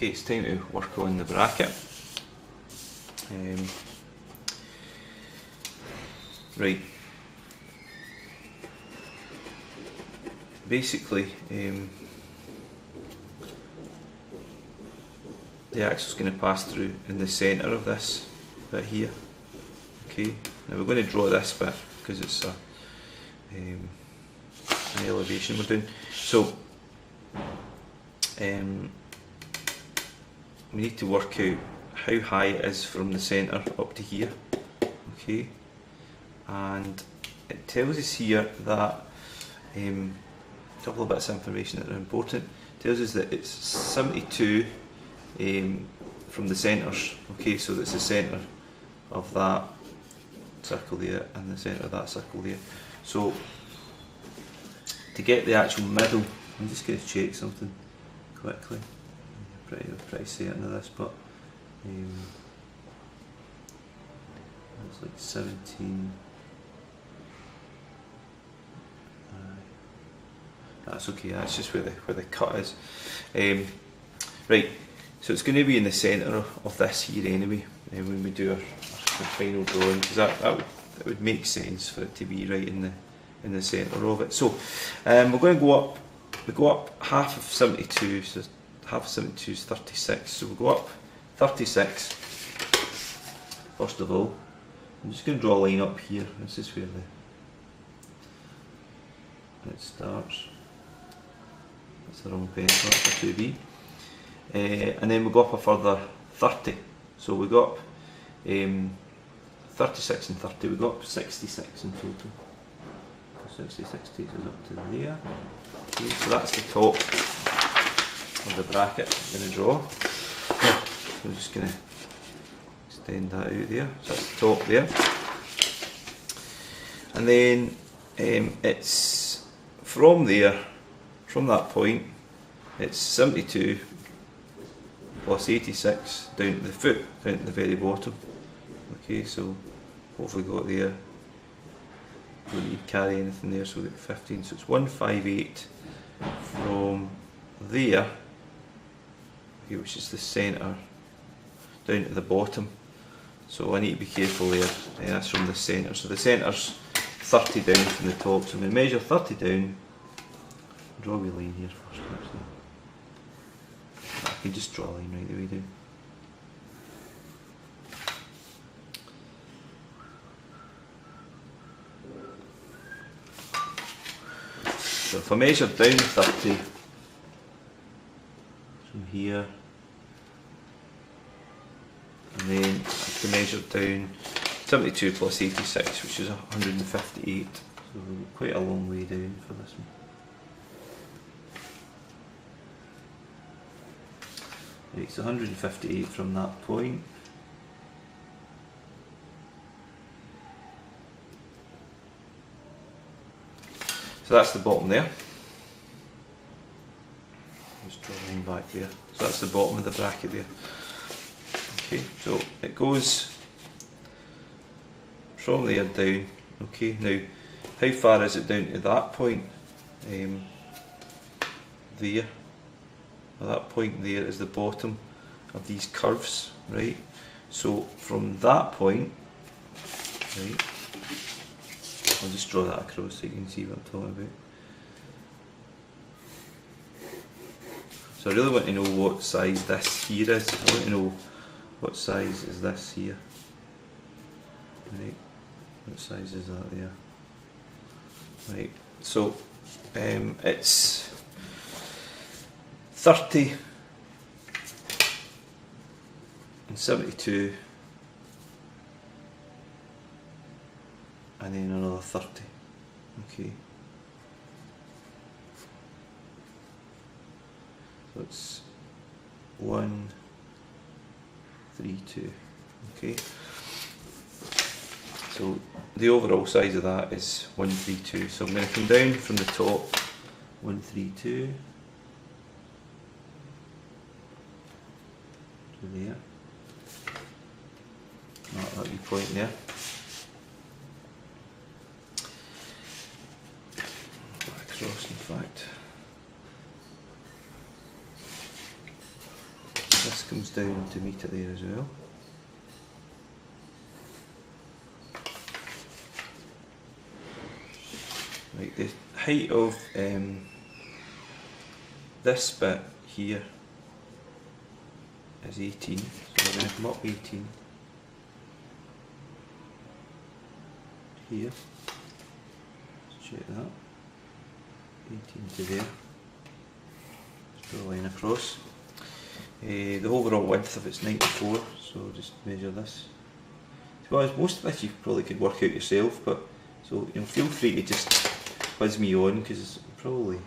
Okay, it's time to work on the bracket. Right. Basically, the axle is going to pass through in the centre of this bit here. Okay, now we're going to draw this bit because it's an elevation we're doing. So we need to work out how high it is from the centre up to here. Okay, and it tells us here that a couple of bits of information that are important. It tells us that it's 72 from the centres. Okay, so that's the centre of that circle there and the centre of that circle there. So to get the actual middle, I'm just going to check something quickly. I'm pretty certain of this, but it's like 17. That's okay. That's just where the cut is. Right. So it's going to be in the centre of this here anyway. When we do our final drawing, because that would make sense for it to be right in the centre of it. So we're going to go up. We go up half of 72. So half of 72 is 36. So we'll go up 36. First of all, I'm just going to draw a line up here. This is where it starts. That's the wrong pencil. That's a 2B. And then we go up a further 30. So we got 36 and 30. We got 66 in total. 66 takes us up to there. Okay, so that's the top of the bracket I'm going to draw. So I'm just going to extend that out there. So that's the top there. And then it's from there, from that point, it's 72 plus 86 down to the foot, down to the very bottom. Okay, so hopefully got there. Don't need to carry anything there, so we've got 15. So it's 158 from there, okay, which is the centre, down to the bottom. So I need to be careful there. That's from the centre. So the centre's 30 down from the top. So I'm going to measure 30 down. Draw a wee line here first, actually. I can just draw a line right the way down. So if I measure down 30 from here, and then I can measure down 72 plus 86, which is 158. So we're quite a long way down for this one. Right, so 158 from that point. So that's the bottom there. Just draw a line back there. So that's the bottom of the bracket there. Okay, so it goes from there down. Okay, now how far is it down to that point? There. Well, that point there is the bottom of these curves, right? So from that point, right, I'll just draw that across so you can see what I'm talking about. So I really want to know what size this here is. I want to know what size is this here. Right, what size is that there? Right, so it's 30 and 72 and then another 30. Okay, so it's 1, 3, 2. Okay, so the overall size of that is 1, 3, 2. So I'm going to come down from the top, 1, 3, 2. There, not that wee point there. Across, in fact. comes down to meter there as well. Right, the height of this bit here is 18, so we're going to come up 18 here. Let's check that. 18 to there. Let's draw a line across. The overall width of it's 94, so just measure this. To be honest, most of this you probably could work out yourself, but so feel free to just quiz me on, because I'm probably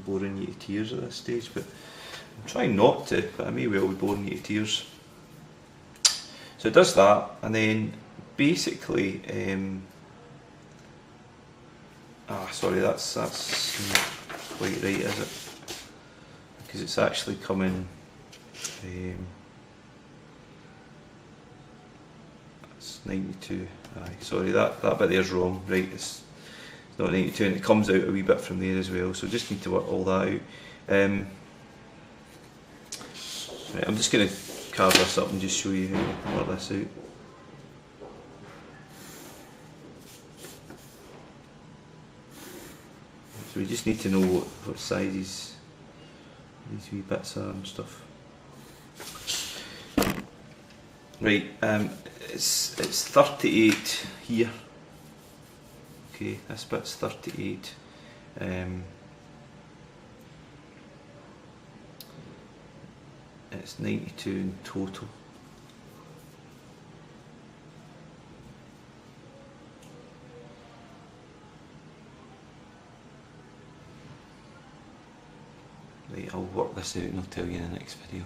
boring you to tears at this stage, but I'm trying not to, but I may well be boring you to tears. So it does that, and then basically, sorry, that's not quite right, is it? Because it's actually coming, that's 92, sorry, that bit there's wrong, right, it's not 92, and it comes out a wee bit from there as well, so just need to work all that out. Right, I'm just going to carve this up and just show you how to work this out. So we just need to know what sizes these wee bits are and stuff. Right, it's 38 here. Okay, this bit's 38. It's 92 in total. Right, I'll work this out and I'll tell you in the next video.